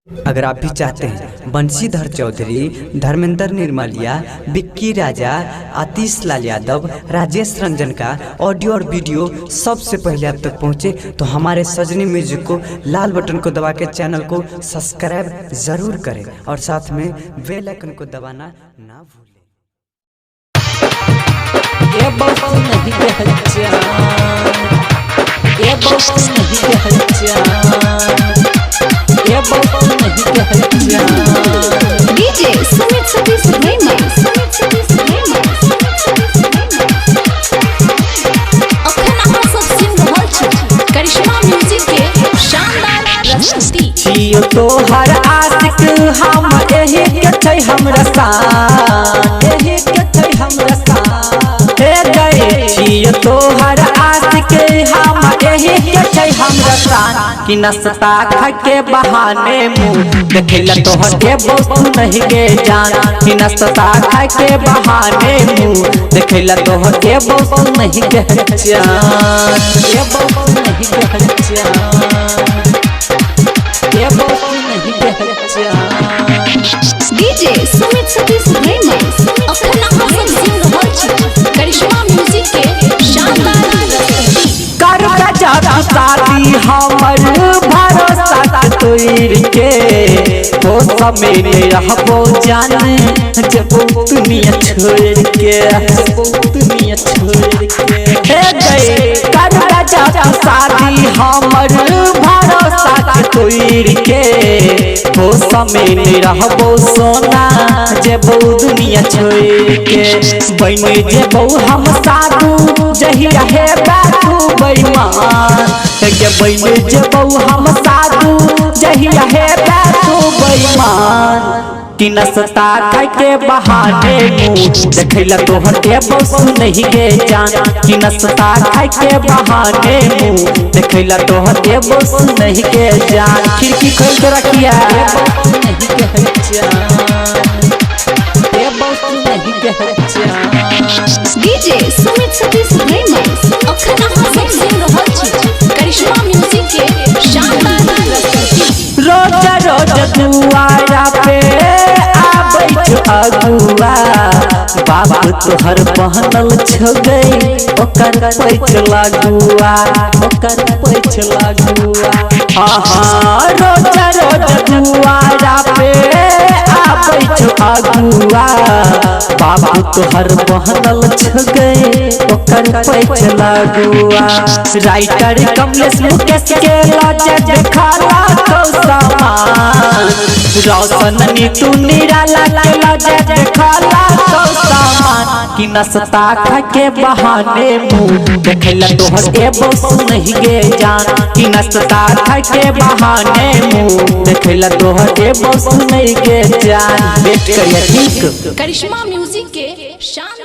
अगर आप भी चाहते हैं बंशीधर चौधरी, धर्मेंद्र निर्मलिया, विक्की राजा, आतिश लाल यादव, राजेश रंजन का ऑडियो और वीडियो सबसे पहले आप तक पहुंचे तो हमारे सजनी म्यूजिक को लाल बटन को दबा के चैनल को सब्सक्राइब जरूर करें और साथ में बेल आइकन को दबाना ना भूलें। ये बहुत नहीं ये बहुत नहीं ये बहुत नहीं डीजे सुमित सतीश रेमा अखन अहाँ सब सुनि रहल छी करिश्मा म्यूजिक के शानदार प्रस्तुति। छियो तोहर आशिक हम एही के छै हमरा साथ, एही के छै हमरा साथ हे गए। छियो तोहर आशिक हम एही के छै हमरा साथ कि नस्ता खा के बहाने मुँह देखला तोहर के बहुत नहीं गे जान कि नस्ता खा के बहाने मुँह देखला तोहर के बहुत नहीं गे जान, ये बहुत नहीं गे जान, ये बहुत नहीं गे जान। डीजे सुमित सतीश रेमा अखन अहाँ सब सुनि रहल छी करिश्मा म्यूजिक के शानदार प्रस्तुति। करका जाता शादी हमर भरोसा तोड़ के हो समय में रहबो जान जब दुनिया छोड़ के, दुनिया छोड़ के हे गए। करका जाता शादी हमर भरोसा तोड़ के हो समय में रहबो सोना जब दुनिया छोड़ के। बने जेबो हम साधु जहिया हे बातू बेईमान के बने जेबो हम साधु जहिया हे बातू बेईमान कि नस्ता खा के बहाने मुँह देखला तोहर के बहुत नहीं गे जान कि नस्ता खा के बहाने मुँह देखला तोहर के बहुत नहीं गे जान। खिड़की खोल के रखिया नहीं गे जान, ये बहुत नहीं गे जान। डीजे सुमित सतीश रेमा अखन अहाँ सब सुनि रहल छी करिश्मा म्यूजिक के शानदार प्रस्तुति। रोज रोज दुआरा पे आबै छ अगुआ बाबू तोहर पहनल छ गई ओकर पैच लागुआ, ओकर पैच लागुआ। हाँ रोज रोज दुआरा पे आबै छ अगुआ बाबू तोहर पहनल छ गई ओकर पैच लागुआ। राइटर कमलेश मुकेश के लाजा देखाला तो सामान रोशन नीतू निराला के लाजा देखाला तो सामान कि नस्ता खा के बहाने मुँह देखला तोहर के बहुत नहीं गे जान कि नस्ता खा के बहाने मुँह देखला तोहर के बहुत नहीं गे जान। वेट करिए ठीक करिश्मा म्यूजिक के शानदार